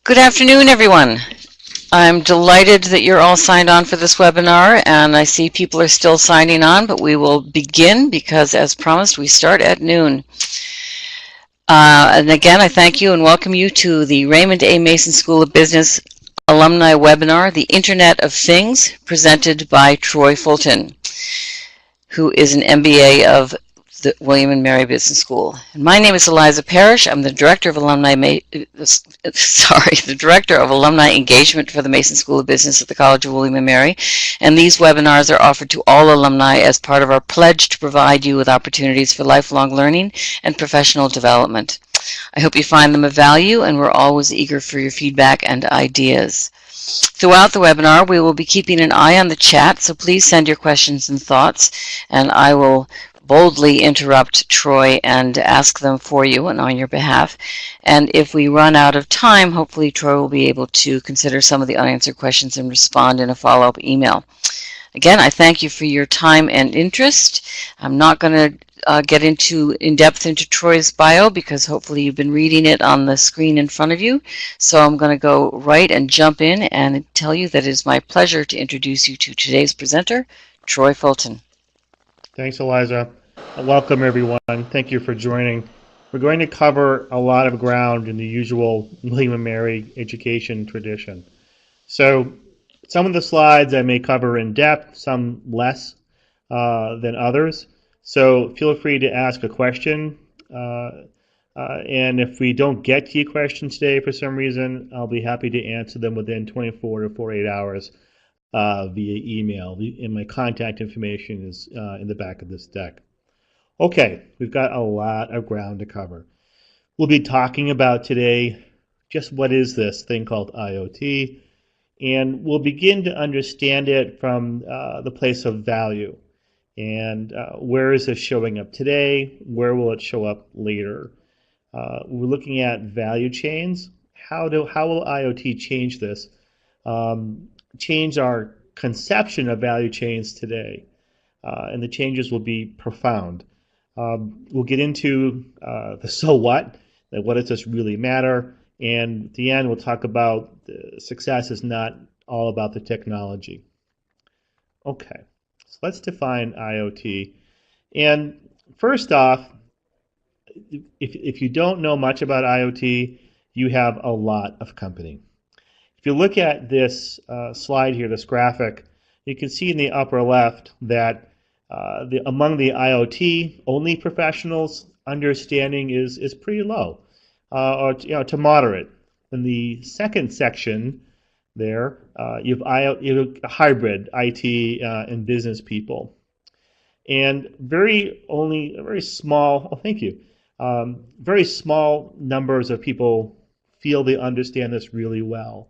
Good afternoon, everyone. I'm delighted that you're all signed on for this webinar, and I see people are still signing on, but we will begin because, as promised, we start at noon. And again, I thank you and welcome you to the Raymond A. Mason School of Business Alumni webinar, The Internet of Things, presented by Troy Fulton, who is an MBA of the William and Mary Business School. And my name is Eliza Parrish. I'm the Director of Alumni Engagement for the Mason School of Business at the College of William and Mary. And these webinars are offered to all alumni as part of our pledge to provide you with opportunities for lifelong learning and professional development. I hope you find them of value, and we're always eager for your feedback and ideas. Throughout the webinar, we will be keeping an eye on the chat, so please send your questions and thoughts, and I will boldly interrupt Troy and ask them for you and on your behalf. And if we run out of time, hopefully Troy will be able to consider some of the unanswered questions and respond in a follow-up email. Again, I thank you for your time and interest. I'm not going to get in depth into Troy's bio because hopefully you've been reading it on the screen in front of you. So I'm going to go right and jump in and tell you that it is my pleasure to introduce you to today's presenter, Troy Fulton. Thanks, Eliza. Welcome, everyone. Thank you for joining. We're going to cover a lot of ground in the usual William and Mary education tradition. So some of the slides I may cover in depth, some less than others. So feel free to ask a question. And if we don't get to your question today for some reason, I'll be happy to answer them within 24 to 48 hours via email. And my contact information is in the back of this deck. Okay, we've got a lot of ground to cover. We'll be talking about today just what is this thing called IoT, and we'll begin to understand it from the place of value. And where is this showing up today? Where will it show up later? We're looking at value chains. How will IoT change this? Change our conception of value chains today. And the changes will be profound. We'll get into the so what does this really matter? And at the end, we'll talk about success is not all about the technology. Okay, so let's define IoT. And first off, if you don't know much about IoT, you have a lot of company. If you look at this slide here, this graphic, you can see in the upper left that among the IoT only professionals, understanding is pretty low, or to moderate. In the second section there, you have hybrid IT and business people, and very small. Oh, thank you. Very small numbers of people feel they understand this really well.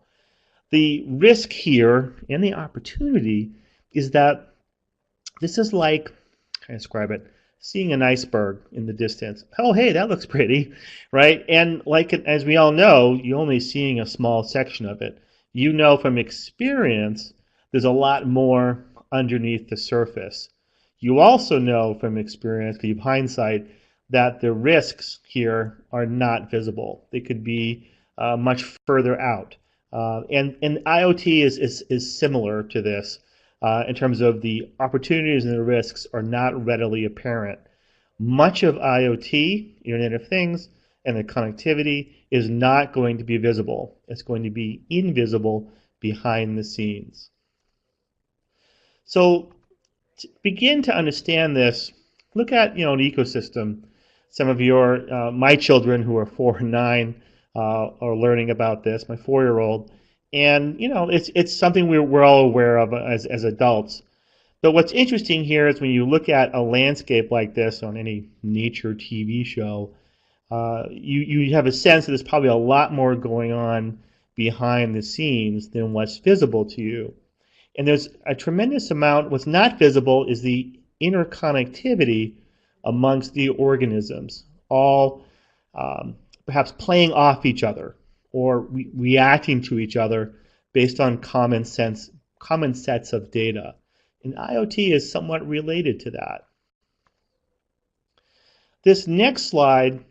The risk here and the opportunity is that this is like, how can I describe it? Seeing an iceberg in the distance. Oh, hey, that looks pretty, right? And like as we all know, you're only seeing a small section of it. You know from experience, there's a lot more underneath the surface. You also know from experience, because you have hindsight, that the risks here are not visible. They could be much further out. And IoT is similar to this. In terms of the opportunities and the risks are not readily apparent. Much of IoT, Internet of Things, and the connectivity is not going to be visible. It's going to be invisible behind the scenes. So to begin to understand this, look at an ecosystem. Some of my children who are 4 and 9 are learning about this. My 4-year-old. And it's something we're all aware of as adults. But what's interesting here is when you look at a landscape like this on any nature TV show, you have a sense that there's probably a lot more going on behind the scenes than what's visible to you. And there's a tremendous amount. What's not visible is the interconnectivity amongst the organisms, all perhaps playing off each other or reacting to each other based on common sets of data. And IoT is somewhat related to that. This next slide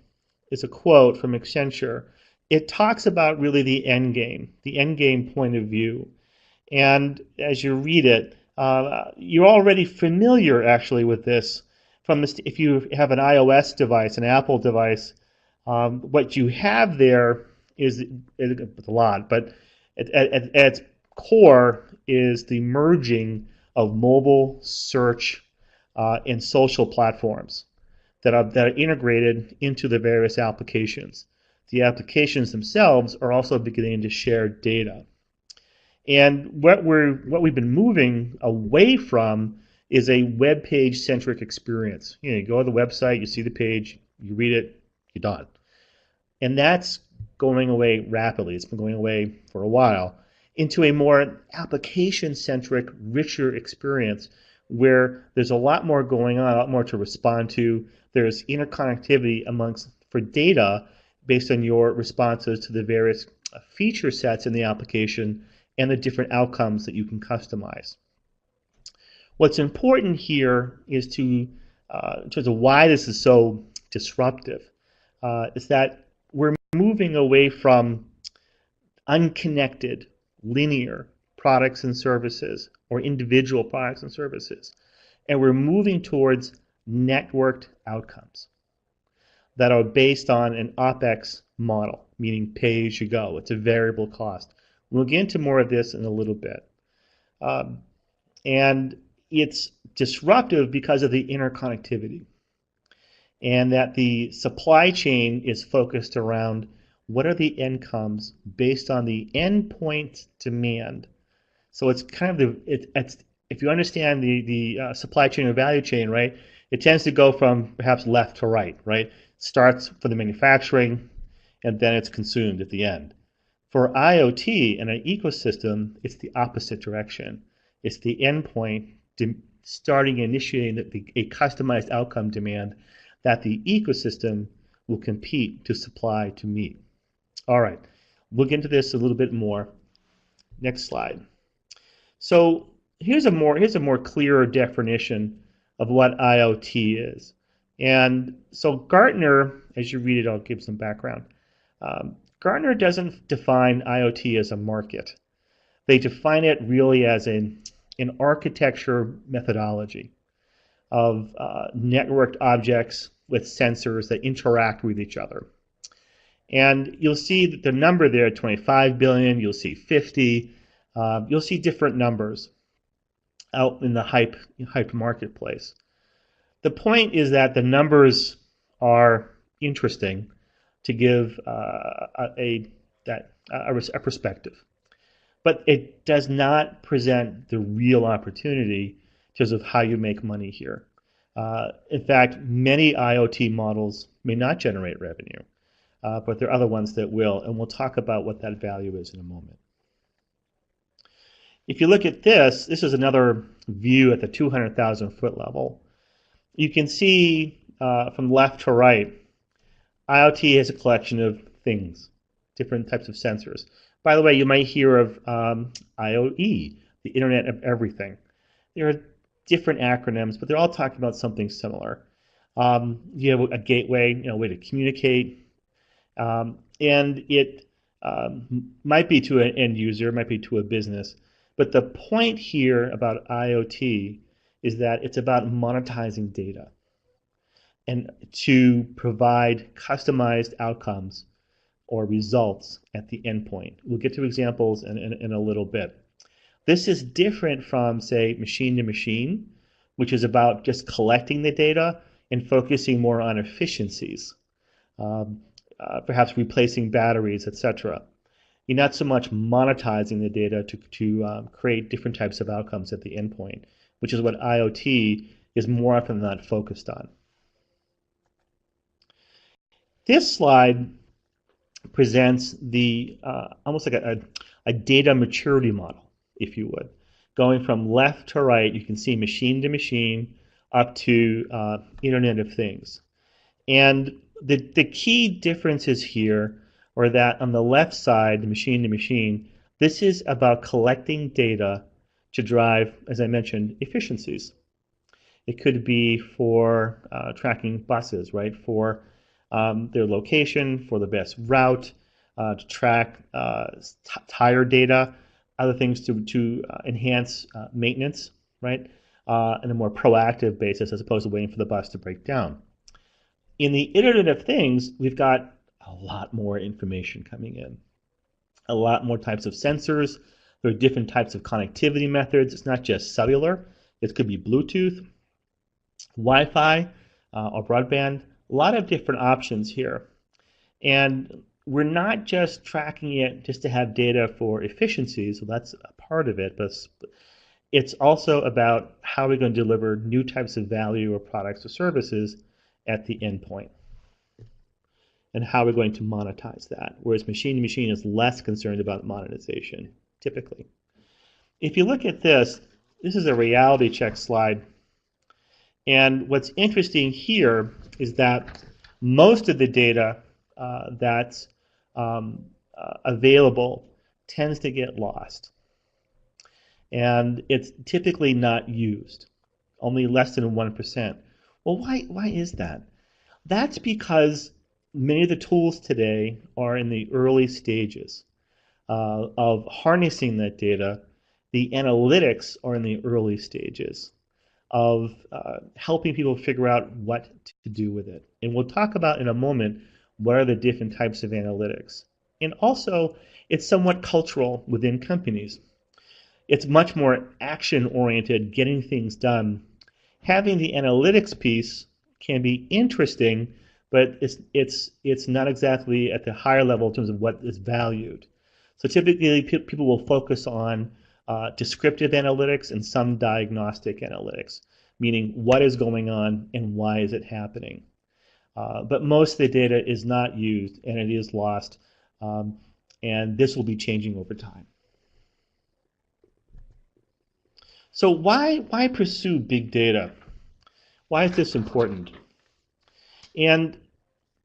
is a quote from Accenture. it talks about really the end game point of view. And as you read it, you're already familiar actually with this from this. If you have an iOS device, an Apple device, what you have there is a lot, but at its core is the merging of mobile, search, and social platforms that are integrated into the various applications. The applications themselves are also beginning to share data. And what we've been moving away from is a web page centric experience. You go to the website, you see the page, you read it, you're done. And that's going away rapidly. It's been going away for a while into a more application centric, richer experience where there's a lot more going on, a lot more to respond to. There's interconnectivity for data based on your responses to the various feature sets in the application and the different outcomes that you can customize. What's important here is in terms of why this is so disruptive, is that we're moving away from unconnected, linear products and services or individual products and services, and we're moving towards networked outcomes that are based on an OpEx model, meaning pay as you go. It's a variable cost. We'll get into more of this in a little bit. And it's disruptive because of the interconnectivity, and that the supply chain is focused around what are the incomes based on the endpoint demand. So it's kind of if you understand the supply chain or value chain, right, it tends to go from perhaps left to right, right? It starts for the manufacturing, and then it's consumed at the end. For IoT and an ecosystem, it's the opposite direction. It's the endpoint initiating a customized outcome demand that the ecosystem will compete to supply to meet. All right, we'll get into this a little bit more. Next slide. So here's a more clearer definition of what IoT is. And so Gartner, as you read it, I'll give some background. Gartner doesn't define IoT as a market. They define it really as an architecture methodology of networked objects with sensors that interact with each other. And you'll see that the number there, 25 billion, you'll see 50, you'll see different numbers out in the hype marketplace. The point is that the numbers are interesting to give a perspective, but it does not present the real opportunity in terms of how you make money here. In fact, many IoT models may not generate revenue, but there are other ones that will, and we'll talk about what that value is in a moment. If you look at this is another view at the 200,000 foot level. You can see from left to right, IoT has a collection of things, different types of sensors. By the way, you might hear of IoE, the Internet of Everything. There are different acronyms, but they're all talking about something similar. You have a gateway, a way to communicate, and it might be to an end user, might be to a business. But the point here about IoT is that it's about monetizing data and to provide customized outcomes or results at the endpoint. We'll get to examples in a little bit. This is different from, say, machine to machine, which is about just collecting the data and focusing more on efficiencies, perhaps replacing batteries, etc. You're not so much monetizing the data to create different types of outcomes at the endpoint, which is what IoT is more often than not focused on. This slide presents the almost like a data maturity model, if you would. Going from left to right, you can see machine to machine up to Internet of Things. And the key differences here are that on the left side, the machine to machine, this is about collecting data to drive, as I mentioned, efficiencies. It could be for tracking buses, right? For their location, for the best route, to track tire data, other things to enhance maintenance, right? On a more proactive basis as opposed to waiting for the bus to break down. In the Internet of Things, we've got a lot more information coming in, a lot more types of sensors. There are different types of connectivity methods. It's not just cellular. It could be Bluetooth, Wi-Fi, or broadband. A lot of different options here. And we're not just tracking it just to have data for efficiency, so that's a part of it, but it's also about how we're going to deliver new types of value or products or services at the endpoint, and how we're going to monetize that, whereas machine-to-machine is less concerned about monetization, typically. If you look at this is a reality check slide, and what's interesting here is that most of the data that's available tends to get lost, and it's typically not used, only less than 1%. Well, why is that? That's because many of the tools today are in the early stages of harnessing that data. The analytics are in the early stages of helping people figure out what to do with it. And we'll talk about in a moment what are the different types of analytics. And also, it's somewhat cultural within companies. It's much more action-oriented, getting things done. Having the analytics piece can be interesting, but it's not exactly at the higher level in terms of what is valued. So typically, people will focus on descriptive analytics and some diagnostic analytics, meaning what is going on and why is it happening. But most of the data is not used and it is lost, and this will be changing over time. So why pursue big data? Why is this important? And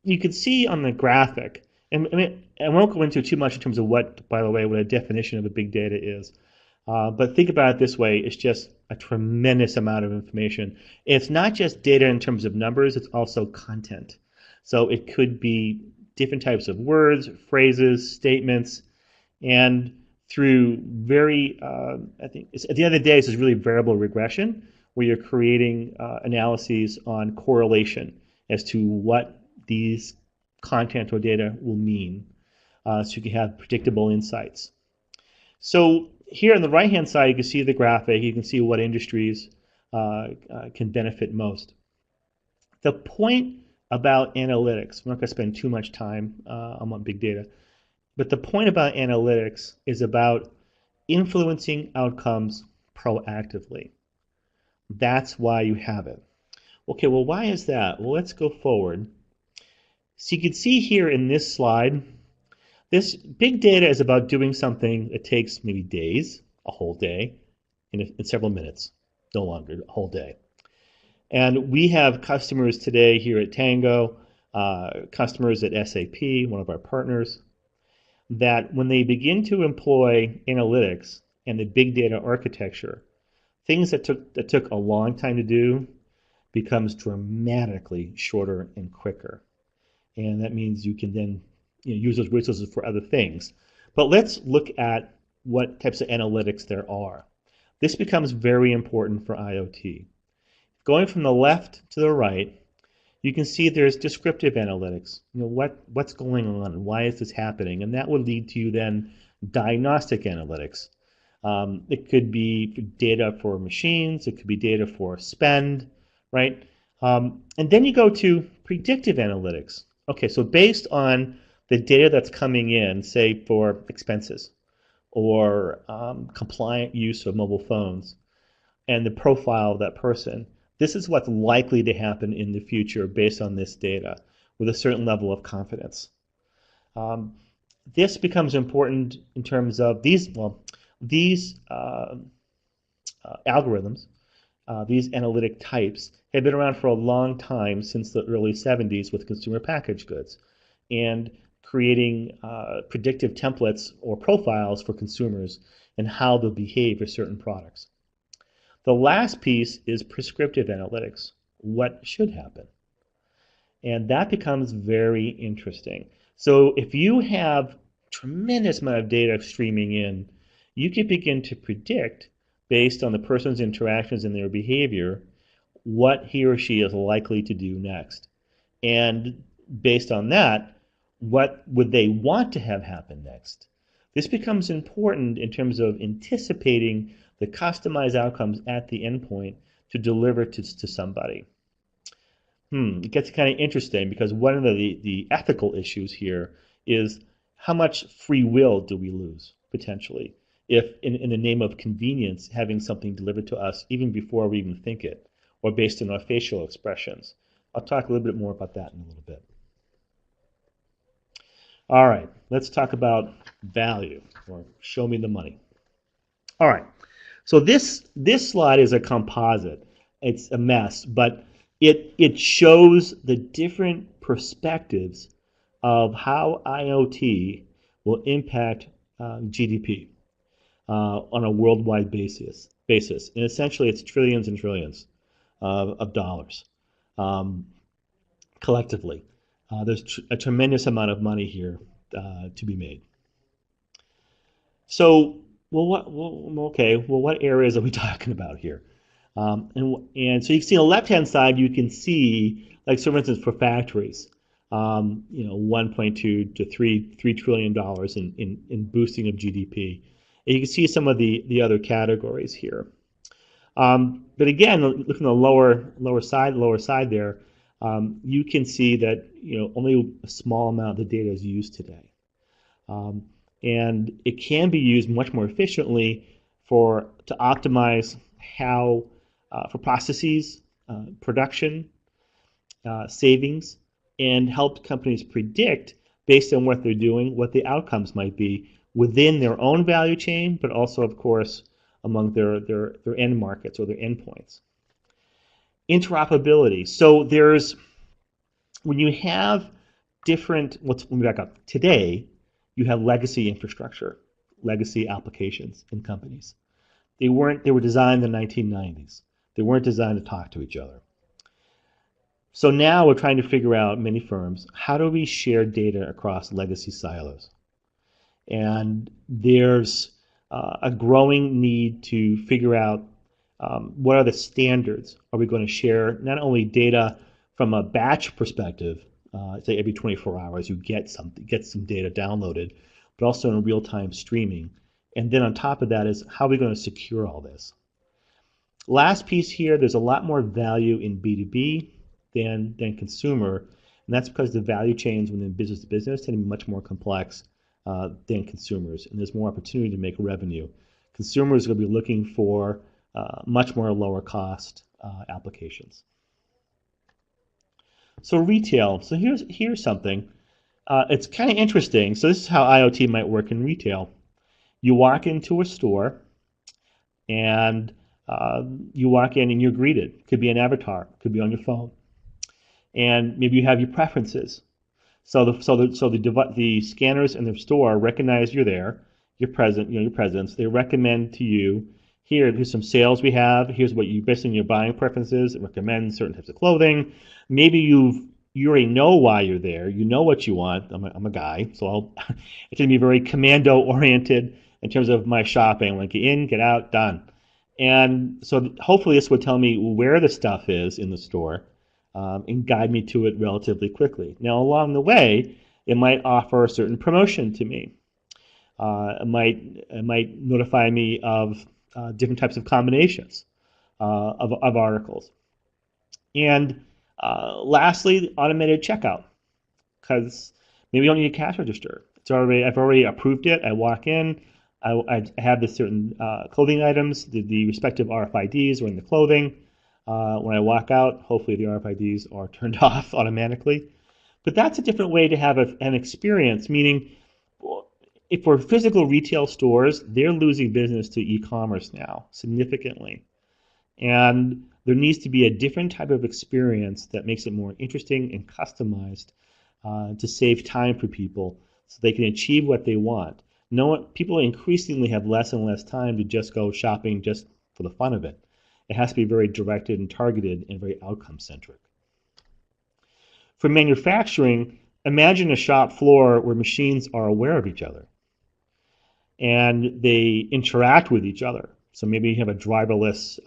you can see on the graphic, and I won't go into too much in terms of what, by the way, what a definition of a big data is. But think about it this way, it's just a tremendous amount of information. It's not just data in terms of numbers, it's also content. So it could be different types of words, phrases, statements, and through very, I think, at the end of the day, this is really variable regression, where you're creating analyses on correlation as to what these content or data will mean, so you can have predictable insights. So here on the right-hand side, you can see the graphic. You can see what industries can benefit most. The point about analytics, we're not going to spend too much time on big data, but the point about analytics is about influencing outcomes proactively. That's why you have it. Okay, well, why is that? Well, let's go forward. So you can see here in this slide, this big data is about doing something that takes maybe days, a whole day, in several minutes, no longer, a whole day. And we have customers today here at Tango, customers at SAP, one of our partners, that when they begin to employ analytics and the big data architecture, things that took a long time to do becomes dramatically shorter and quicker. And that means you can then use those resources for other things. But let's look at what types of analytics there are. This becomes very important for IoT. Going from the left to the right, you can see there's descriptive analytics. What's going on? Why is this happening? And that would lead to then diagnostic analytics. It could be data for machines. It could be data for spend, right? And then you go to predictive analytics. Okay, so based on the data that's coming in, say for expenses or compliant use of mobile phones and the profile of that person, this is what's likely to happen in the future based on this data with a certain level of confidence. This becomes important in terms of these algorithms, these analytic types, have been around for a long time, since the early 70s with consumer packaged goods, and creating predictive templates or profiles for consumers and how they'll behave for certain products. The last piece is prescriptive analytics. What should happen? And that becomes very interesting. So if you have tremendous amount of data streaming in, you can begin to predict, based on the person's interactions and their behavior, what he or she is likely to do next. And based on that, what would they want to have happen next? This becomes important in terms of anticipating the customized outcomes at the endpoint to deliver to somebody. It gets kind of interesting because one of the ethical issues here is how much free will do we lose, potentially, if in the name of convenience, having something delivered to us even before we even think it, or based on our facial expressions. I'll talk a little bit more about that in a little bit. All right, let's talk about value, or show me the money. All right, so this slide is a composite. It's a mess, but it shows the different perspectives of how IoT will impact GDP on a worldwide basis. And essentially, it's trillions and trillions of dollars collectively. There's a tremendous amount of money here to be made. So, what areas are we talking about here? And so you can see on the left-hand side, you can see, like, so for instance, for factories, 1.2 to 3 trillion dollars in boosting of GDP. And you can see some of the other categories here. But again, looking at the lower side there, you can see that only a small amount of the data is used today, and it can be used much more efficiently to optimize how for processes, production, savings, and help companies predict, based on what they're doing, what the outcomes might be within their own value chain, but also, of course, among their end markets or their endpoints. Interoperability. So when you have different, let me back up. Today, you have legacy infrastructure, legacy applications in companies. They were designed in the 1990s. They weren't designed to talk to each other. So now we're trying to figure out, many firms, how do we share data across legacy silos? And there's a growing need to figure out what are the standards. Are we going to share not only data from a batch perspective, say every 24 hours you get some data downloaded, but also in real-time streaming. And then on top of that is, how are we going to secure all this? Last piece here, there's a lot more value in B2B than consumer, and that's because the value chains within business to business tend to be much more complex than consumers, and there's more opportunity to make revenue. Consumers are going to be looking for much more lower cost applications. So retail. So here's something. It's kind of interesting. So this is how IoT might work in retail. You walk into a store, and you walk in and you're greeted. Could be an avatar. Could be on your phone, and maybe you have your preferences. So the scanners in the store recognize you're there, your presence. They recommend to you, here's some sales we have. Here's what you, based on your buying preferences, it recommends certain types of clothing. Maybe you already know why you're there. You know what you want. I'm a guy, so it's going to be very commando oriented in terms of my shopping. Like, get in, get out, done. And so hopefully this would tell me where the stuff is in the store, and guide me to it relatively quickly. Now, along the way, it might offer a certain promotion to me. It might notify me of different types of combinations of articles. And lastly, automated checkout, because maybe you don't need a cash register. I've already approved it. I walk in. I have the certain clothing items. The respective RFIDs are in the clothing. When I walk out, hopefully the RFIDs are turned off automatically. But that's a different way to have an experience, meaning if for physical retail stores, they're losing business to e-commerce now significantly. And there needs to be a different type of experience that makes it more interesting and customized to save time for people so they can achieve what they want. People increasingly have less and less time to just go shopping just for the fun of it. It has to be very directed and targeted and very outcome-centric. For manufacturing, imagine a shop floor where machines are aware of each other and they interact with each other. So maybe you have a driverless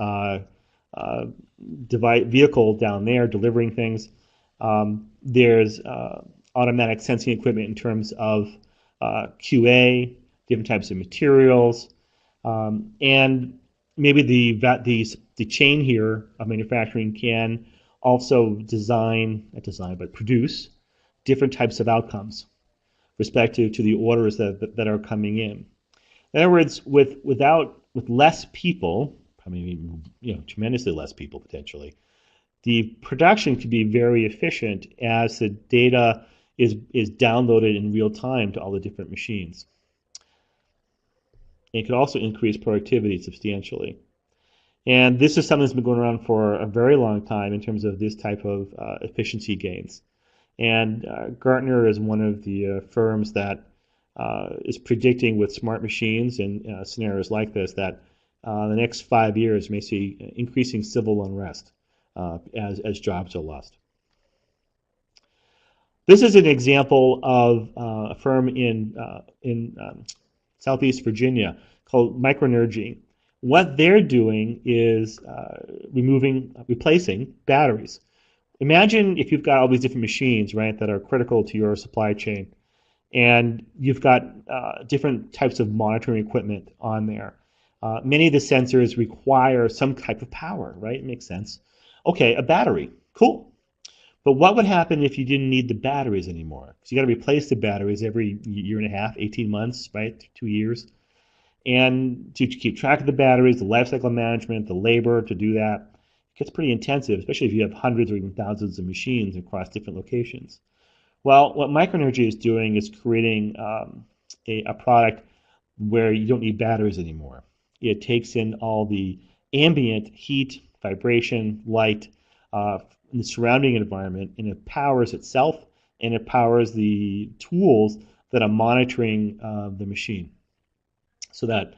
vehicle down there delivering things. There's automatic sensing equipment in terms of QA, different types of materials, and maybe the chain here of manufacturing can also produce different types of outcomes respective to the orders that are coming in. In other words, with less people, probably tremendously less people potentially, the production could be very efficient as the data is downloaded in real time to all the different machines. It could also increase productivity substantially. And this is something that's been going around for a very long time in terms of this type of efficiency gains. And Gartner is one of the firms that is predicting with smart machines and scenarios like this that the next 5 years may see increasing civil unrest as jobs are lost. This is an example of a firm in Southeast Virginia called Microenergy. What they're doing is replacing batteries. Imagine if you've got all these different machines, right, that are critical to your supply chain, and you've got different types of monitoring equipment on there. Many of the sensors require some type of power, right? It makes sense. Okay, a battery, cool. But what would happen if you didn't need the batteries anymore? Because you got to replace the batteries every year and a half, 18 months, right? 2 years. And to keep track of the batteries, the life cycle management, the labor to do that, it gets pretty intensive, especially if you have hundreds or even thousands of machines across different locations. Well, what Microenergy is doing is creating a product where you don't need batteries anymore. It takes in all the ambient heat, vibration, light in the surrounding environment, and it powers itself, and it powers the tools that are monitoring the machine, so that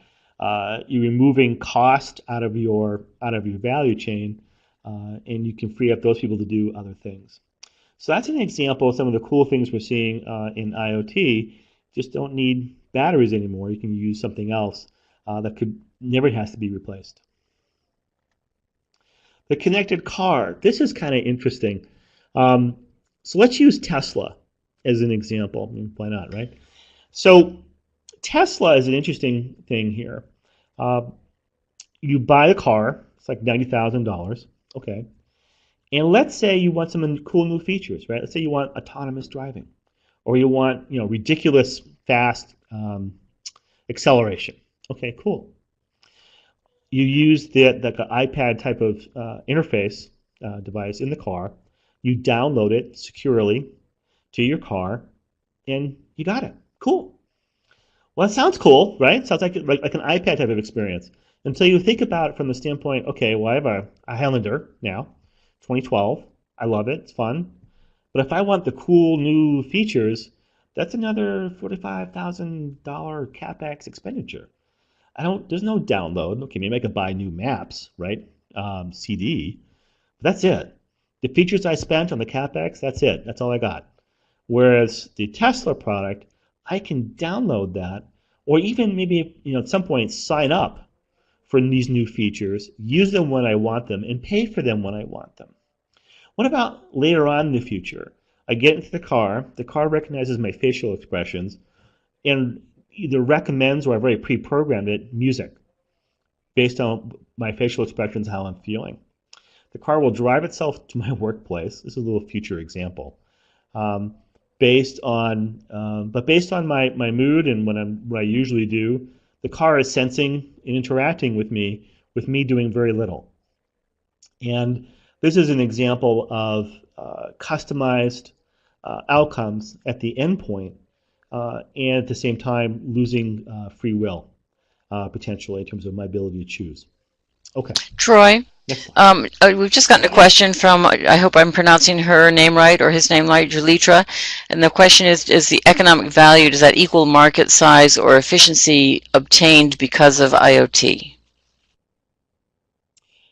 you're removing cost out of your value chain, and you can free up those people to do other things. So that's an example of some of the cool things we're seeing in IoT. Just don't need batteries anymore. You can use something else that never has to be replaced. The connected car. This is kind of interesting. So let's use Tesla as an example. Why not, right? So Tesla is an interesting thing here. You buy the car. It's like $90,000. Okay. And let's say you want some cool new features, right? Let's say you want autonomous driving, or you want ridiculous fast acceleration. Okay, cool. You use the iPad type of interface device in the car. You download it securely to your car, and you got it. Cool. Well, that sounds cool, right? Sounds like an iPad type of experience. Until you think about it from the standpoint, okay, well, I have a Highlander now, 2012. I love it. It's fun. But if I want the cool new features, that's another $45,000 CapEx expenditure. There's no download. Okay, maybe I could buy new maps, right? CD. But that's it. The features I spent on the CapEx, that's it. That's all I got. Whereas the Tesla product, I can download that, or even maybe at some point sign up for these new features, use them when I want them, and pay for them when I want them. What about later on in the future? I get into the car recognizes my facial expressions, and either recommends, or I've already pre-programmed it, music based on my facial expressions, how I'm feeling. The car will drive itself to my workplace. This is a little future example. Based on my mood and what I usually do, the car is sensing and interacting with me doing very little. And this is an example of customized outcomes at the endpoint, and at the same time losing free will potentially in terms of my ability to choose. Okay. Troy, we've just gotten a question from, I hope I'm pronouncing her name right or his name right, Julitra. And the question is the economic value, does that equal market size or efficiency obtained because of IoT?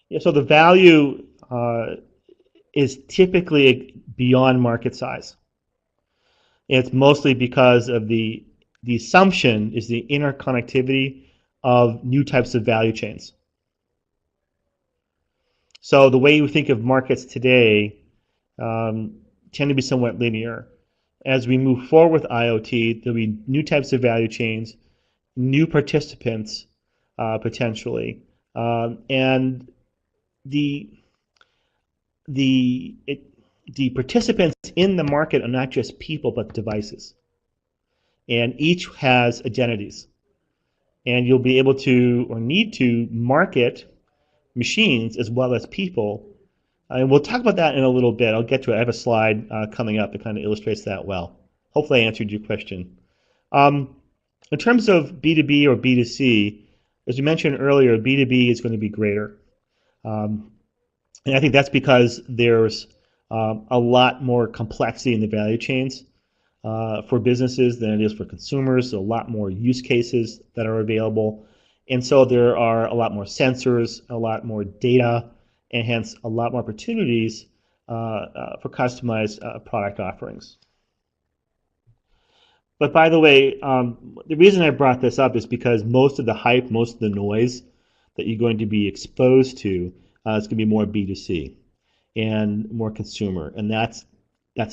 Yeah, so the value is typically beyond market size. It's mostly because of the assumption is the interconnectivity of new types of value chains. So the way you think of markets today tend to be somewhat linear. As we move forward with IoT, there'll be new types of value chains, new participants potentially, and the participants in the market are not just people but devices, and each has identities, and you'll be able to or need to market machines as well as people. And we'll talk about that in a little bit. I'll get to it. I have a slide coming up that kind of illustrates that well. Hopefully I answered your question. In terms of B2B or B2C, as we mentioned earlier, B2B is going to be greater. And I think that's because there's a lot more complexity in the value chains for businesses than it is for consumers. A lot more use cases that are available. And so there are a lot more sensors, a lot more data, and hence a lot more opportunities for customized product offerings. But by the way, the reason I brought this up is because most of the hype, most of the noise that you're going to be exposed to is going to be more B2C and more consumer, and that's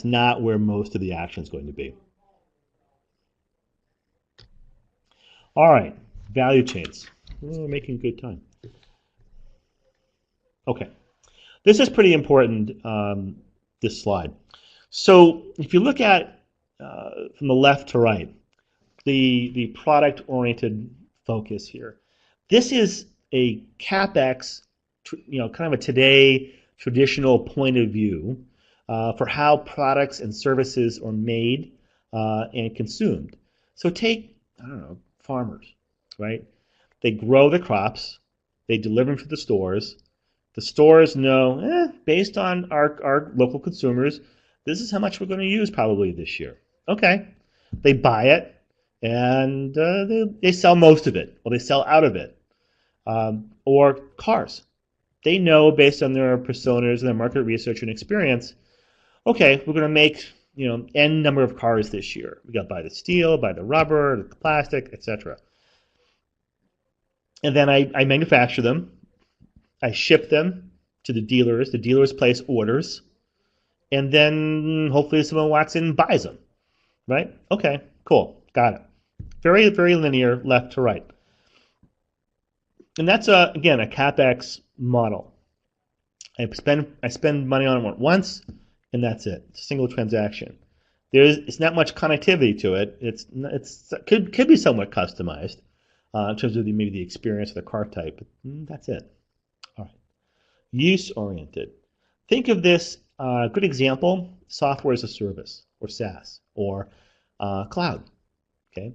not where most of the action is going to be. All right, value chains. We're making good time. Okay, this is pretty important, this slide. So if you look at from the left to right, the product-oriented focus here, this is a CapEx, kind of a today traditional point of view for how products and services are made and consumed. So take, I don't know, farmers, right? They grow the crops, they deliver them to the stores. The stores know, based on our local consumers, this is how much we're going to use probably this year. Okay. They buy it, and they sell most of it, or they sell out of it. Or cars. They know based on their personas and their market research and experience, okay, we're going to make N number of cars this year. We got to buy the steel, buy the rubber, the plastic, etc. And then I manufacture them. I ship them to the dealers. The dealers place orders. And then hopefully someone walks in and buys them. Right? Okay, cool. Got it. Very, very linear, left to right. And that's, again, a CapEx model. I spend money on it once, and that's it. It's a single transaction. It's not much connectivity to it. It could be somewhat customized in terms of maybe the experience of the car type, but that's it. All right. Use-oriented. Think of this, a good example, software as a service, or SaaS, or cloud. Okay.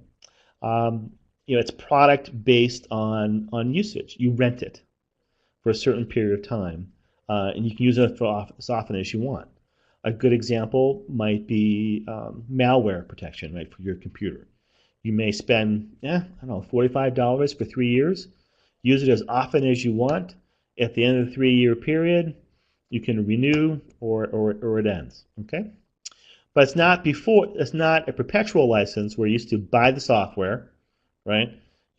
It's product based on usage. You rent it for a certain period of time, and you can use it for as often as you want. A good example might be malware protection, right, for your computer. You may spend, I don't know, $45 for 3 years. Use it as often as you want. At the end of the 3-year period, you can renew or it ends. Okay. But it's not a perpetual license where you used to buy the software, right,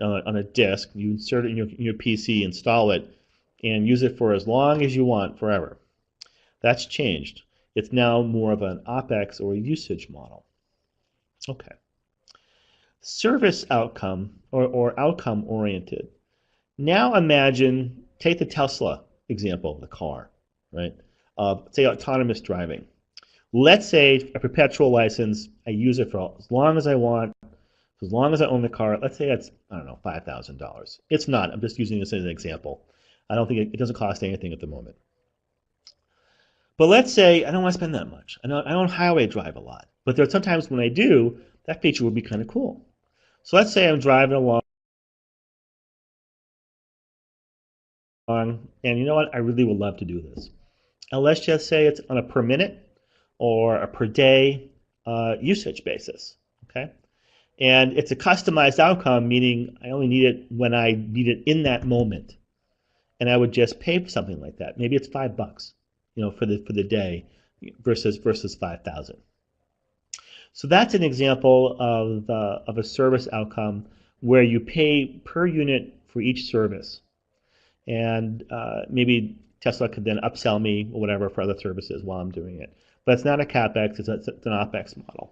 on a disk. You insert it in your PC, install it, and use it for as long as you want, forever. That's changed. It's now more of an OpEx or a usage model. Okay. Service outcome or outcome oriented. Now imagine, take the Tesla example, the car, right? Say autonomous driving. Let's say a perpetual license, I use it for as long as I want, as long as I own the car. Let's say that's, I don't know, $5,000. It's not. I'm just using this as an example. I don't think it doesn't cost anything at the moment. But let's say I don't want to spend that much. I don't highway drive a lot. But there are some times when I do, that feature would be kind of cool. So let's say I'm driving along, and you know what? I really would love to do this. And let's just say it's on a per minute or a per day usage basis. Okay? And it's a customized outcome, meaning I only need it when I need it in that moment. And I would just pay for something like that. Maybe it's $5, for the day versus 5,000. So that's an example of a service outcome where you pay per unit for each service. And maybe Tesla could then upsell me or whatever for other services while I'm doing it. But it's not a CapEx, it's an OpEx model.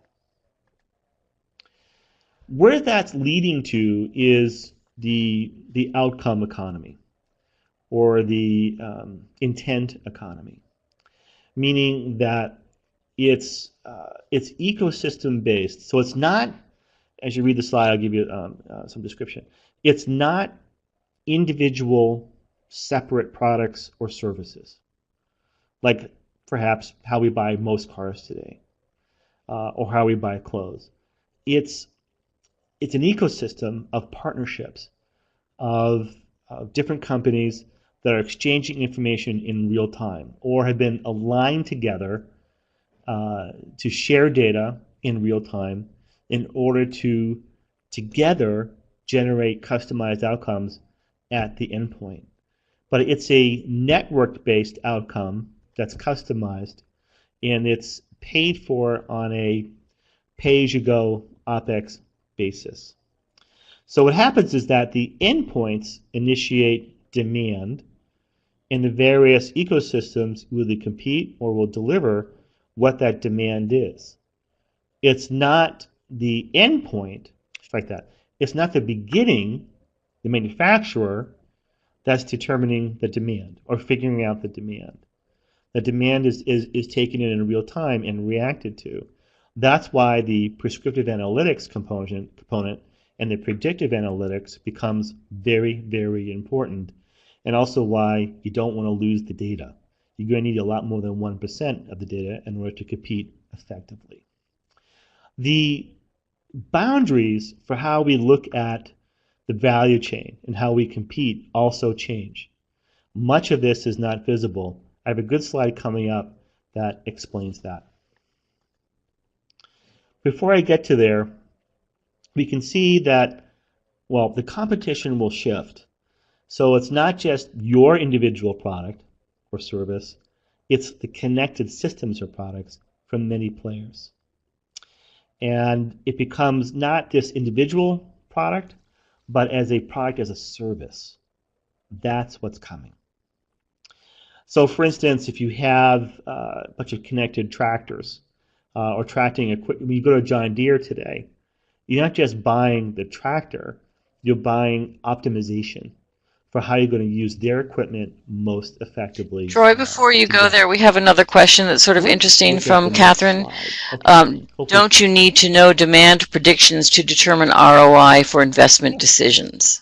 Where that's leading to is the outcome economy, or the intent economy, meaning that it's ecosystem based. So it's not, as you read the slide, I'll give you some description. It's not individual separate products or services, like perhaps how we buy most cars today, or how we buy clothes. It's an ecosystem of partnerships of different companies that are exchanging information in real time, or have been aligned together to share data in real time in order to together generate customized outcomes at the endpoint. But it's a network-based outcome that's customized, and it's paid for on a pay-as-you-go OpEx basis. So what happens is that the endpoints initiate demand, and the various ecosystems will either compete or will deliver what that demand is. It's not the endpoint, just like that. It's not the beginning, the manufacturer, that's determining the demand or figuring out the demand. The demand is taken in real time and reacted to. That's why the prescriptive analytics component and the predictive analytics becomes very, very important, and also why you don't want to lose the data. You're going to need a lot more than 1% of the data in order to compete effectively. The boundaries for how we look at the value chain and how we compete also change. Much of this is not visible. I have a good slide coming up that explains that. Before I get to there, we can see that, well, the competition will shift. So it's not just your individual product or service, it's the connected systems or products from many players. And it becomes not this individual product, but as a product as a service. That's what's coming. So for instance, if you have a bunch of connected tractors or tracting equipment, when you go to John Deere today, you're not just buying the tractor, you're buying optimization for how you're going to use their equipment most effectively. Troy, before you go there, we have another question that's sort of interesting from Catherine. Don't you need to know demand predictions to determine ROI for investment decisions?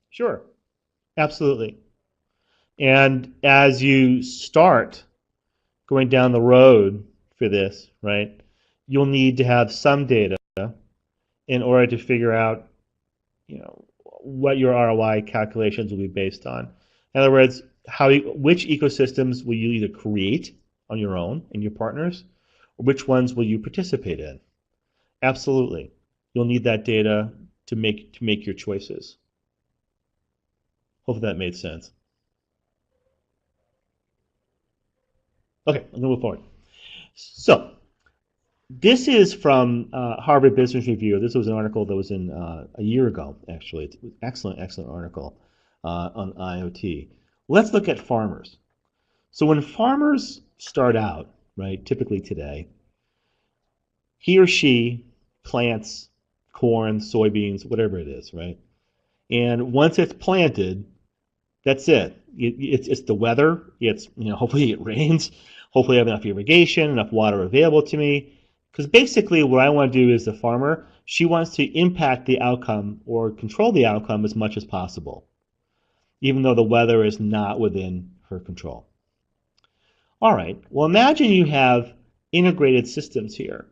Sure, absolutely. And as you start going down the road for this, right, you'll need to have some data in order to figure out, what your ROI calculations will be based on. In other words, which ecosystems will you either create on your own and your partners, or which ones will you participate in? Absolutely, you'll need that data to make your choices. Hopefully that made sense. Okay, I'm going to move forward. So, this is from Harvard Business Review. This was an article that was in a year ago, actually. It's an excellent, excellent article on IoT. Let's look at farmers. So when farmers start out, right, typically today, he or she plants corn, soybeans, whatever it is, right? And once it's planted, that's it. It's the weather. It's, hopefully it rains. Hopefully I have enough irrigation, enough water available to me. Because basically what I want to do as the farmer, she wants to impact the outcome or control the outcome as much as possible, even though the weather is not within her control. All right, well, imagine you have integrated systems here.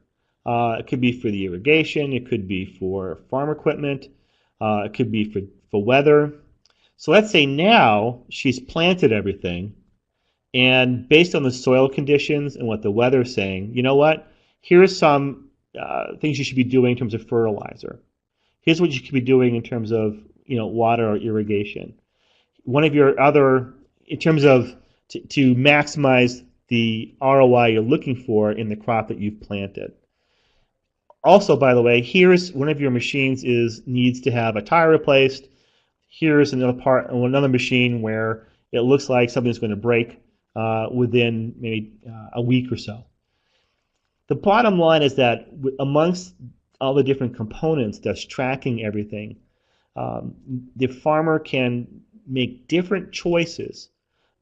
It could be for the irrigation, it could be for farm equipment, it could be for weather. So let's say now she's planted everything, and based on the soil conditions and what the weather is saying, you know what? Here's some things you should be doing in terms of fertilizer. Here's what you should be doing in terms of water or irrigation. One of your other, in terms of to maximize the ROI you're looking for in the crop that you've planted. Also, by the way, here's one of your machines needs to have a tire replaced. Here's another machine where it looks like something's going to break within maybe a week or so. The bottom line is that amongst all the different components that's tracking everything, the farmer can make different choices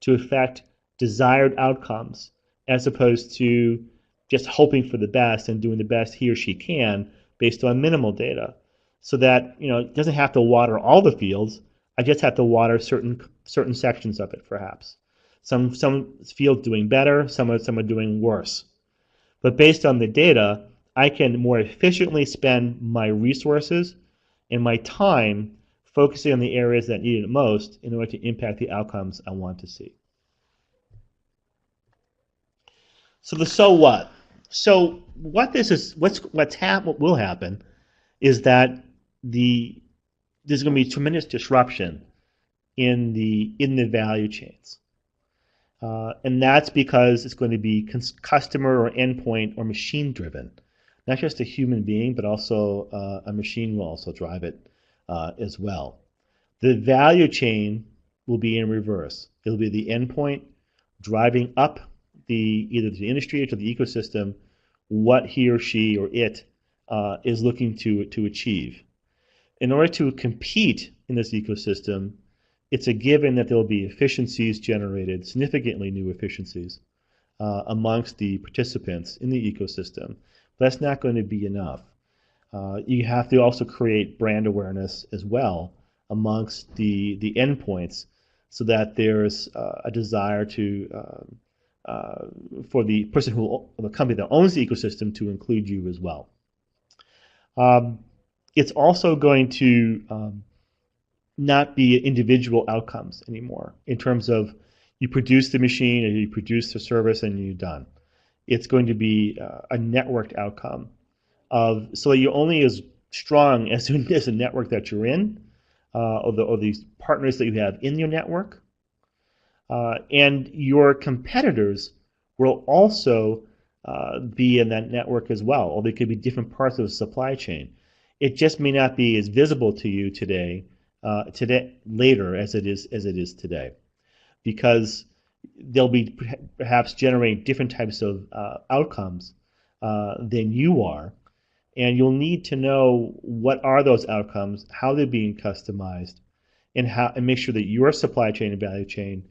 to affect desired outcomes as opposed to just hoping for the best and doing the best he or she can based on minimal data. So that it doesn't have to water all the fields. I just have to water certain sections of it, perhaps. Some fields doing better, some are doing worse. But based on the data, I can more efficiently spend my resources and my time focusing on the areas that need it most in order to impact the outcomes I want to see. So what? So what will happen is that there's going to be tremendous disruption in the value chains, and that's because it's going to be customer or endpoint or machine driven. Not just a human being, but also a machine will also drive it as well. The value chain will be in reverse. It'll be the endpoint driving up either the industry or to the ecosystem what he or she or it is looking to achieve. In order to compete in this ecosystem, it's a given that there will be efficiencies generated, significantly new efficiencies amongst the participants in the ecosystem. But that's not going to be enough. You have to also create brand awareness as well amongst the endpoints so that there's a desire for the the company that owns the ecosystem to include you as well. It's also going to not be individual outcomes anymore in terms of you produce the machine or you produce the service and you're done. It's going to be a networked outcome so that you're only as strong as the network that you're in or these partners that you have in your network. And your competitors will also be in that network as well, or they could be different parts of the supply chain. It just may not be as visible to you later as it is today, because they'll be perhaps generating different types of outcomes than you are, and you'll need to know what are those outcomes, how they're being customized, and make sure that your supply chain and value chain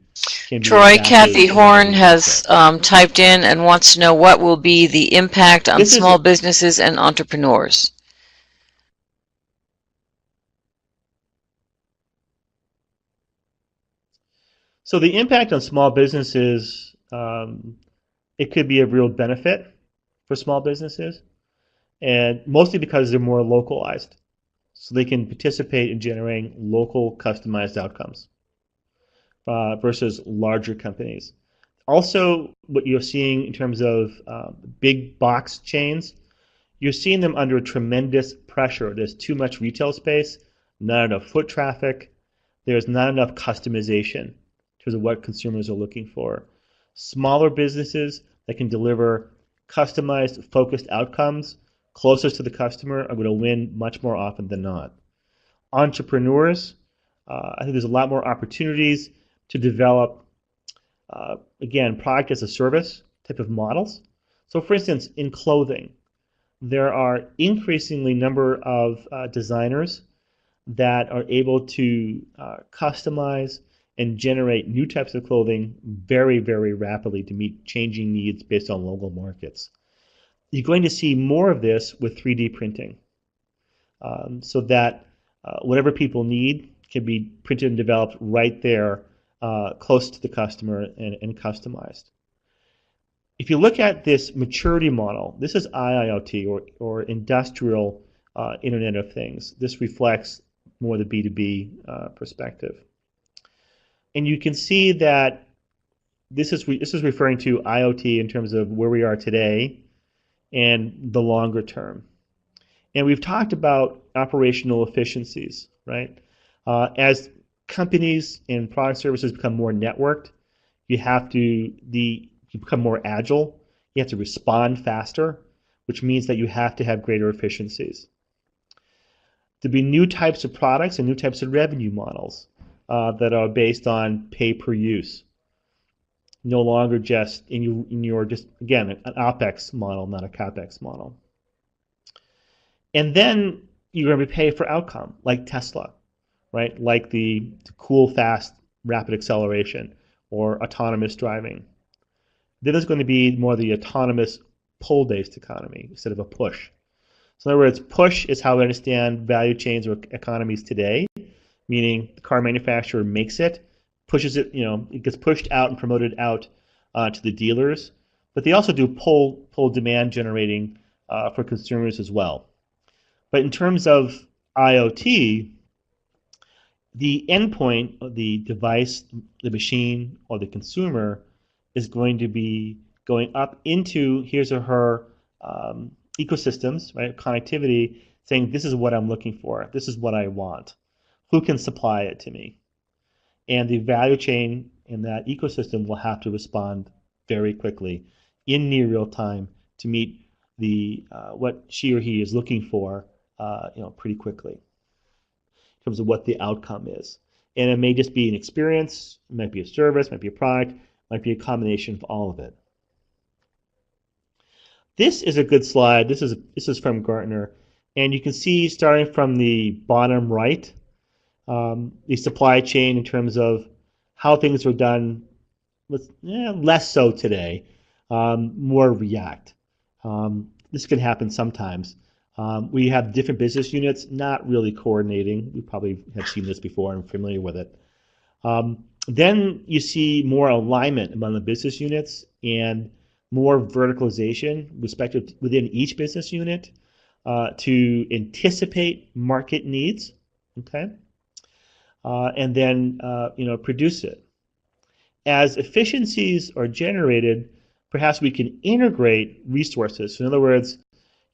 can be Troy, adapted. Kathy Horn has typed in and wants to know what will be the impact on small businesses and entrepreneurs. So the impact on small businesses, it could be a real benefit for small businesses, and mostly because they're more localized. So they can participate in generating local customized outcomes versus larger companies. Also, what you're seeing in terms of big box chains, you're seeing them under tremendous pressure. There's too much retail space, not enough foot traffic, there's not enough customization in terms of what consumers are looking for. Smaller businesses that can deliver customized, focused outcomes closest to the customer are going to win much more often than not. Entrepreneurs, I think there's a lot more opportunities to develop, again, product as a service type of models. So for instance, in clothing, there are increasingly number of designers that are able to customize and generate new types of clothing very, very rapidly to meet changing needs based on local markets. You're going to see more of this with 3D printing, so that whatever people need can be printed and developed right there, close to the customer and customized. If you look at this maturity model, this is IIoT or industrial Internet of Things. This reflects more the B2B perspective. And you can see that this is referring to IoT in terms of where we are today and the longer term. And we've talked about operational efficiencies, right? As companies and product services become more networked, You have to you become more agile. You have to respond faster, which means that you have to have greater efficiencies. There'll be new types of products and new types of revenue models that are based on pay per use. No longer just in your just again an OpEx model, not a CapEx model. And then you're going to be paid for outcome, like Tesla, right? Like the cool, fast, rapid acceleration or autonomous driving. Then there's going to be more the autonomous pull-based economy instead of a push. So in other words, push is how we understand value chains or economies today, meaning the car manufacturer makes it, pushes it, it gets pushed out and promoted out to the dealers. But they also do pull demand generating for consumers as well. But in terms of IoT, the endpoint, the device, the machine, or the consumer is going to be going up into his or her ecosystems, right? Connectivity, saying this is what I'm looking for, this is what I want. Who can supply it to me? And the value chain in that ecosystem will have to respond very quickly in near real time to meet the what she or he is looking for, pretty quickly in terms of what the outcome is. And it may just be an experience, it might be a service, it might be a product, it might be a combination of all of it. This is a good slide. This is from Gartner, and you can see starting from the bottom right, the supply chain in terms of how things are done, less so today, more react. This can happen sometimes. We have different business units not really coordinating. We probably have seen this before and familiar with it. Then you see more alignment among the business units and more verticalization within each business unit to anticipate market needs, okay, and then produce it. As efficiencies are generated, perhaps we can integrate resources. So in other words,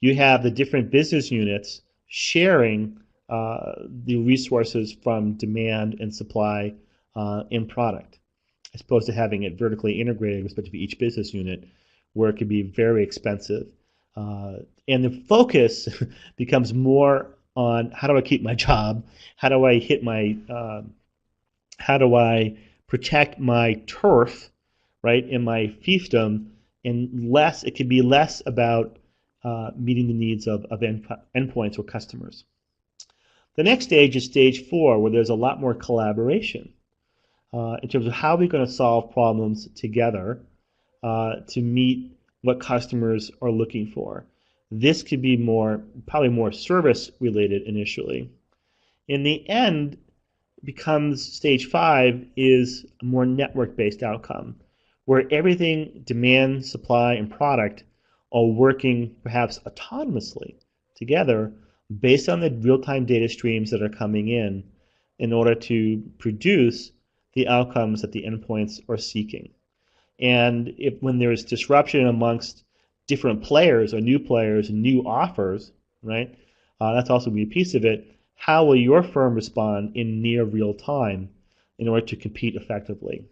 you have the different business units sharing the resources from demand and supply in product, as opposed to having it vertically integrated with respect to each business unit, where it could be very expensive. And the focus becomes more on how do I keep my job, how do I how do I protect my turf, right, in my fiefdom, and it could be less about meeting the needs of endpoints or customers. The next stage is stage 4, where there's a lot more collaboration in terms of how we're going to solve problems together to meet what customers are looking for. This could be probably more service related initially. In the end, becomes stage 5 is a more network-based outcome, where everything, demand, supply, and product, are working perhaps autonomously together based on the real-time data streams that are coming in order to produce the outcomes that the endpoints are seeking. And when there's disruption amongst different players or new offers, right, that's also going to be a piece of it. How will your firm respond in near real time in order to compete effectively?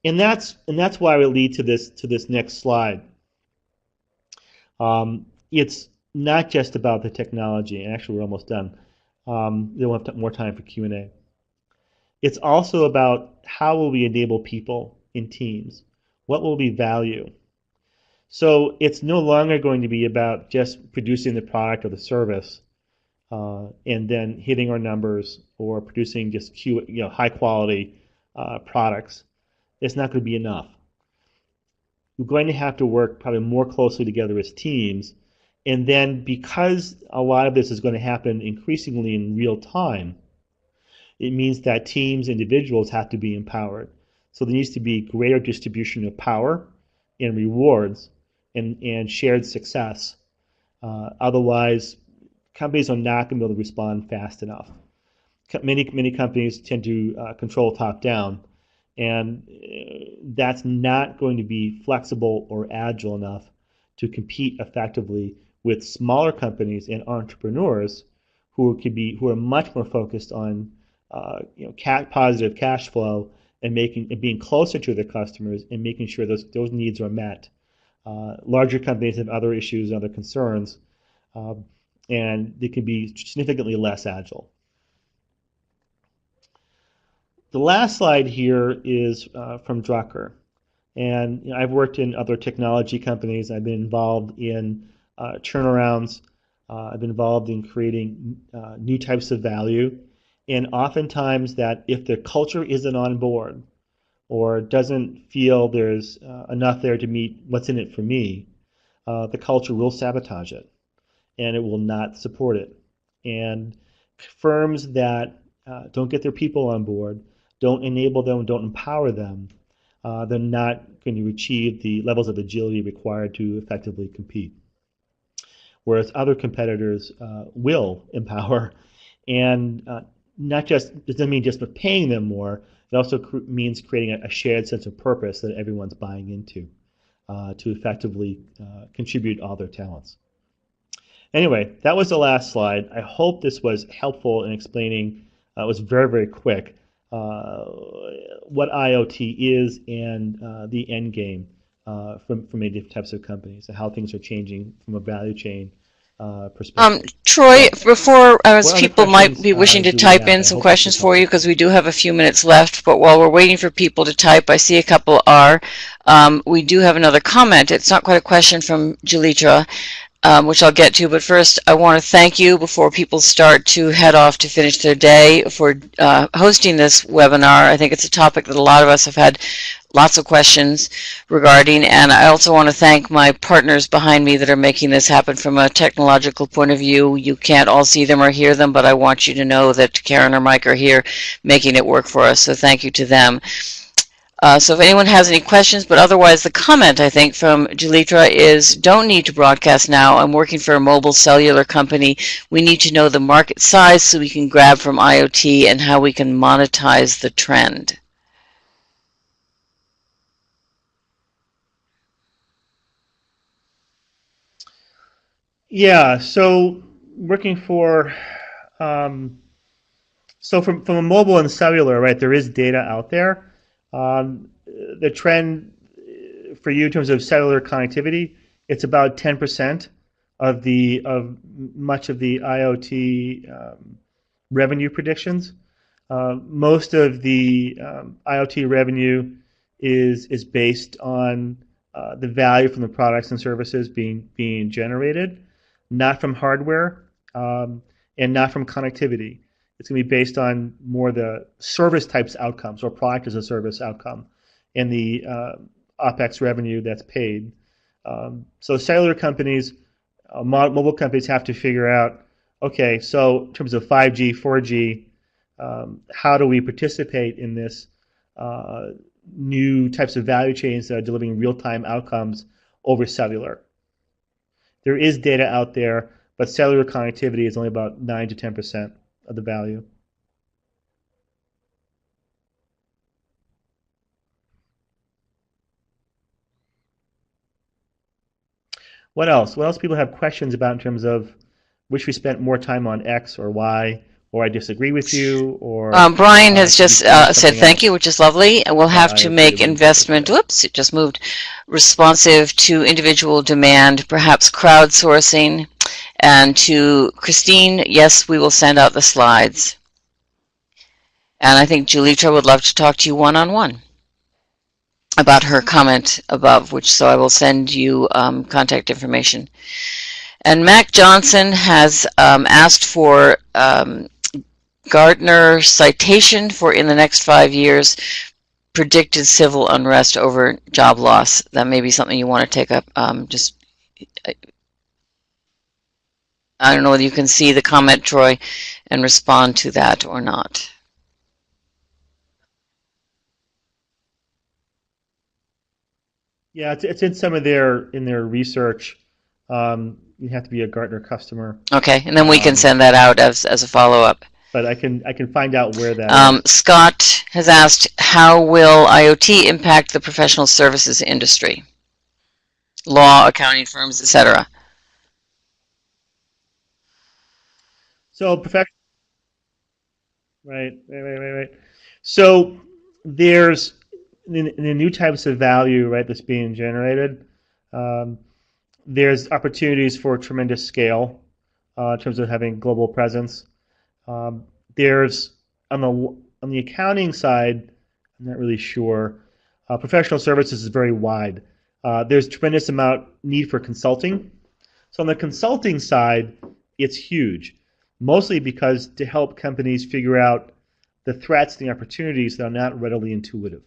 And that's why we lead to this next slide. It's not just about the technology, and actually we're almost done. Then we'll have more time for Q&A. It's also about how will we enable people in teams? What will we value? So it's no longer going to be about just producing the product or the service and then hitting our numbers or producing just high quality products. It's not going to be enough. We're going to have to work probably more closely together as teams, and then because a lot of this is going to happen increasingly in real time, it means that teams, individuals have to be empowered. So there needs to be greater distribution of power and rewards and shared success. Otherwise, companies are not going to be able to respond fast enough. Many companies tend to control top down, and that's not going to be flexible or agile enough to compete effectively with smaller companies and entrepreneurs who are much more focused on positive cash flow and being closer to their customers and making sure those needs are met. Larger companies have other issues, other concerns, and they can be significantly less agile. The last slide here is from Drucker. And I've worked in other technology companies. I've been involved in turnarounds. I've been involved in creating new types of value. And oftentimes that if the culture isn't on board or doesn't feel there's enough there to meet what's in it for me, the culture will sabotage it and it will not support it. And firms that don't get their people on board, don't enable them, don't empower them, they're not going to achieve the levels of agility required to effectively compete. Whereas other competitors will empower, and not just, it doesn't mean just for paying them more, it also means creating a shared sense of purpose that everyone's buying into to effectively contribute all their talents. Anyway, that was the last slide. I hope this was helpful in explaining, it was very, very quick, what IoT is and the end game from many different types of companies and how things are changing from a value chain perspective. Troy, before people might questions, be wishing to do we type have? in I some hope questions this is for you, helpful. because we do have a few minutes left, but while we're waiting for people to type, I see a couple are. We do have another comment. It's not quite a question from Julitra, which I'll get to, but first I want to thank you before people start to head off to finish their day for hosting this webinar. I think it's a topic that a lot of us have had lots of questions regarding, and I also want to thank my partners behind me that are making this happen from a technological point of view. You can't all see them or hear them, but I want you to know that Karen or Mike are here making it work for us, so thank you to them. So if anyone has any questions, but otherwise the comment, I think, from Julitra is, don't need to broadcast now. I'm working for a mobile cellular company. We need to know the market size so we can grab from IoT and how we can monetize the trend. Yeah, so working for, so from a mobile and cellular, right, there is data out there. The trend for you in terms of cellular connectivity, it's about 10% of much of the IoT revenue predictions. Most of the IoT revenue is based on the value from the products and services being generated, not from hardware and not from connectivity. It's going to be based on more the service types outcomes or product as a service outcome and the OpEx revenue that's paid. So cellular companies, mobile companies have to figure out, okay, so in terms of 5G, 4G, how do we participate in this new types of value chains that are delivering real-time outcomes over cellular? There is data out there, but cellular connectivity is only about 9 to 10% of the value. What else? What else people have questions about in terms of wish we spent more time on X or Y, or I disagree with you, or Brian has just said thank you, else which is lovely. And we'll have to IoT make that we investment, whoops, it just moved, responsive to individual demand, perhaps crowdsourcing. And to Christine, yes, we will send out the slides. And I think Julitra would love to talk to you one-on-one about her comment above, which so I will send you contact information. And Mac Johnson has asked for Gartner citation for in the next 5 years predicted civil unrest over job loss. That may be something you want to take up. I don't know whether you can see the comment, Troy, and respond to that or not. Yeah, it's in some of their research. You have to be a Gartner customer. Okay, and then we can send that out as a follow-up. But I can find out where that is. Scott has asked, how will IoT impact the professional services industry? Law, accounting firms, etc. So right. So there's the new types of value, right, that's being generated. Um, there's opportunities for tremendous scale in terms of having global presence. Um, there's on the accounting side, I'm not really sure. Professional services is very wide. There's tremendous amount need for consulting. So on the consulting side, it's huge, mostly because to help companies figure out the threats and the opportunities that are not readily intuitive,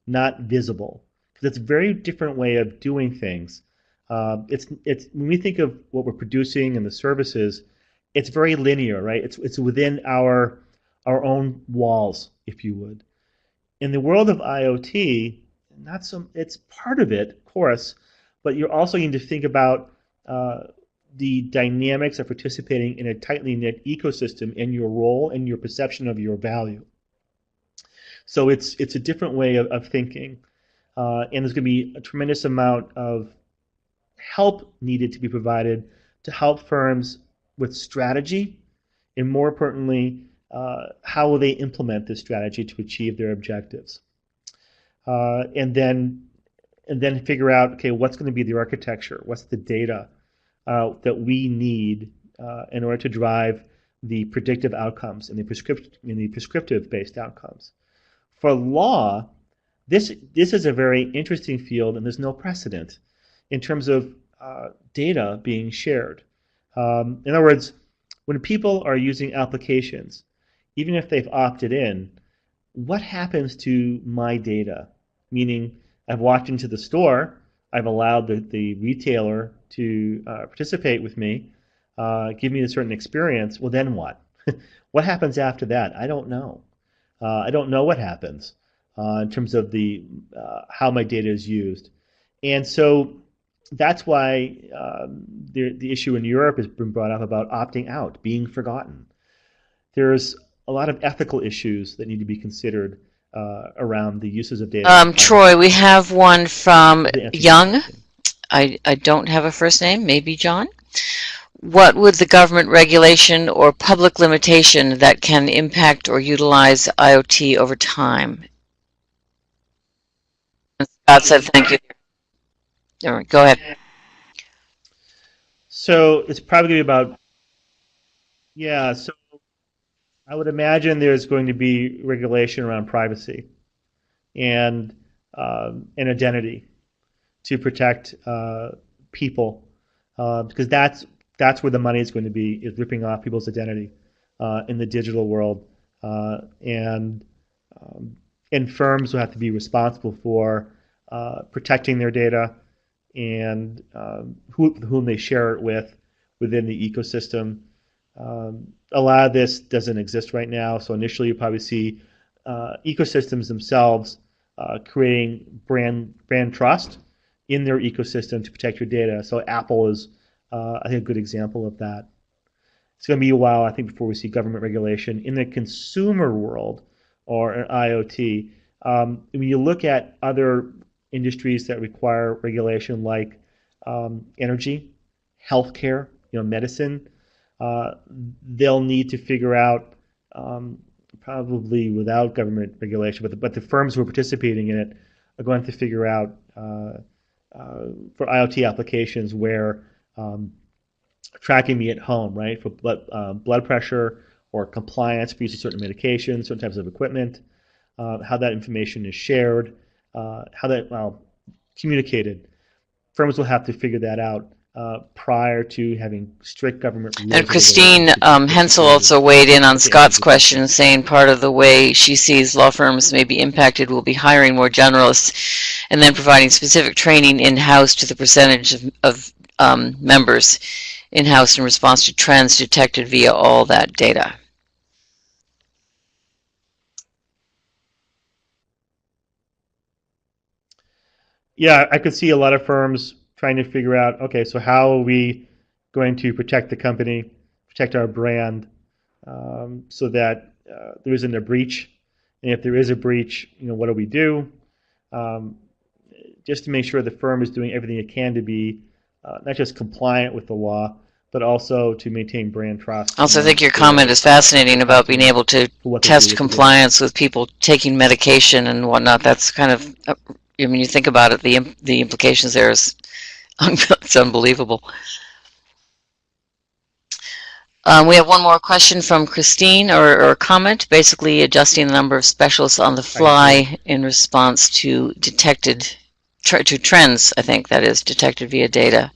not visible. Because it's a very different way of doing things. It's when we think of what we're producing and the services, it's very linear, right? It's within our own walls, if you would. In the world of IoT, not so. It's part of it, of course, but you also need to think about the dynamics of participating in a tightly knit ecosystem and your role and your perception of your value. So it's a different way of thinking, and there's going to be a tremendous amount of help needed to be provided to help firms with strategy, and more importantly, how will they implement this strategy to achieve their objectives, and then figure out, okay, what's going to be the architecture, what's the data that we need in order to drive the predictive outcomes and the prescriptive-based outcomes. For law, this is a very interesting field, and there's no precedent in terms of data being shared. In other words, when people are using applications, even if they've opted in, what happens to my data? Meaning, I've walked into the store, I've allowed the retailer to participate with me, give me a certain experience. Well, then what? What happens after that? I don't know. I don't know what happens in terms of the how my data is used. And so that's why the issue in Europe has been brought up about opting out, being forgotten. There's a lot of ethical issues that need to be considered around the uses of data. Troy, we have one from Young. I don't have a first name, maybe John. What would the government regulation or public limitation that can impact or utilize IoT over time? Scott said thank you. All right, go ahead. So it's probably going to be about, yeah, so I would imagine there's going to be regulation around privacy and identity to protect people, because that's where the money is going to be, is ripping off people's identity in the digital world, and firms will have to be responsible for protecting their data and whom they share it with within the ecosystem. A lot of this doesn't exist right now, so initially you probably see ecosystems themselves creating brand trust in their ecosystem to protect your data. So Apple is, I think, a good example of that. It's going to be a while, I think, before we see government regulation in the consumer world or in IoT. When you look at other industries that require regulation, like energy, healthcare, medicine, they'll need to figure out, probably without government regulation, but the firms who are participating in it are going to figure out for IoT applications where tracking me at home, right, for blood pressure or compliance for using certain medications, certain types of equipment, how that information is shared, how that communicated. Firms will have to figure that out prior to having strict government rules. And Christine Hensel also weighed in on Scott's question, saying part of the way she sees law firms may be impacted will be hiring more generalists and then providing specific training in-house to the percentage of members in-house in response to trends detected via all that data. Yeah, I could see a lot of firms trying to figure out, okay, so how are we going to protect the company, protect our brand, so that there isn't a breach, and if there is a breach, what do we do? Just to make sure the firm is doing everything it can to be not just compliant with the law, but also to maintain brand trust. Also, I think your comment is fascinating about being able to test compliance with people taking medication and whatnot. That's kind of, I mean, you think about it, the implications there is it's unbelievable. We have one more question from Christine, or comment, basically adjusting the number of specialists on the fly in response to detected to trends, I think that is, detected via data.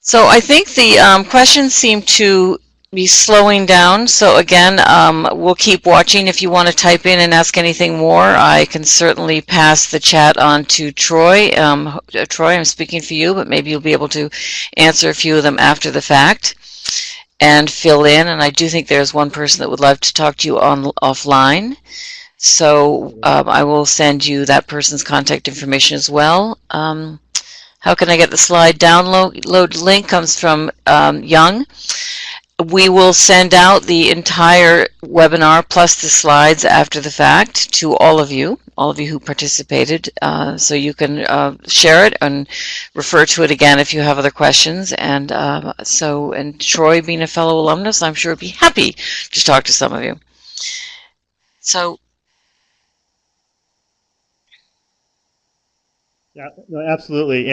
So I think the questions seem to be slowing down. So again, we'll keep watching. If you want to type in and ask anything more, I can certainly pass the chat on to Troy. Troy, I'm speaking for you, but maybe you'll be able to answer a few of them after the fact and fill in. And I do think there's one person that would love to talk to you offline. So I will send you that person's contact information as well. How can I get the slide download link? Comes from Young. We will send out the entire webinar plus the slides after the fact to all of you who participated, so you can share it and refer to it again if you have other questions. And and Troy, being a fellow alumnus, I'm sure would be happy to talk to some of you. So. Yeah, no, absolutely.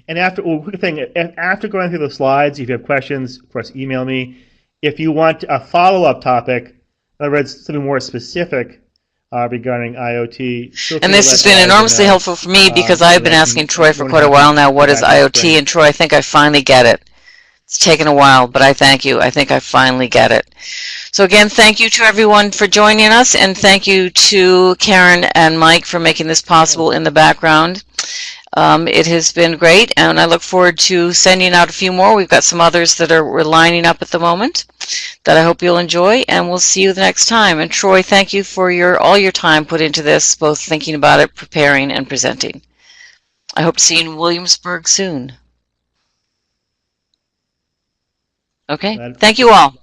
And after, quick thing, after going through the slides, if you have questions, of course, email me. If you want a follow-up topic, in other words, something more specific regarding IoT. And this has been enormously helpful for me because I've been asking Troy for quite a while now, what is IoT? And Troy, I think I finally get it. It's taken a while, but I thank you. I think I finally get it. So again, thank you to everyone for joining us, and thank you to Karen and Mike for making this possible in the background. It has been great, and I look forward to sending out a few more. We've got some others that we're lining up at the moment that I hope you'll enjoy, and we'll see you the next time. And Troy, thank you for all your time put into this, both thinking about it, preparing, and presenting. I hope to see you in Williamsburg soon. Okay, thank you all.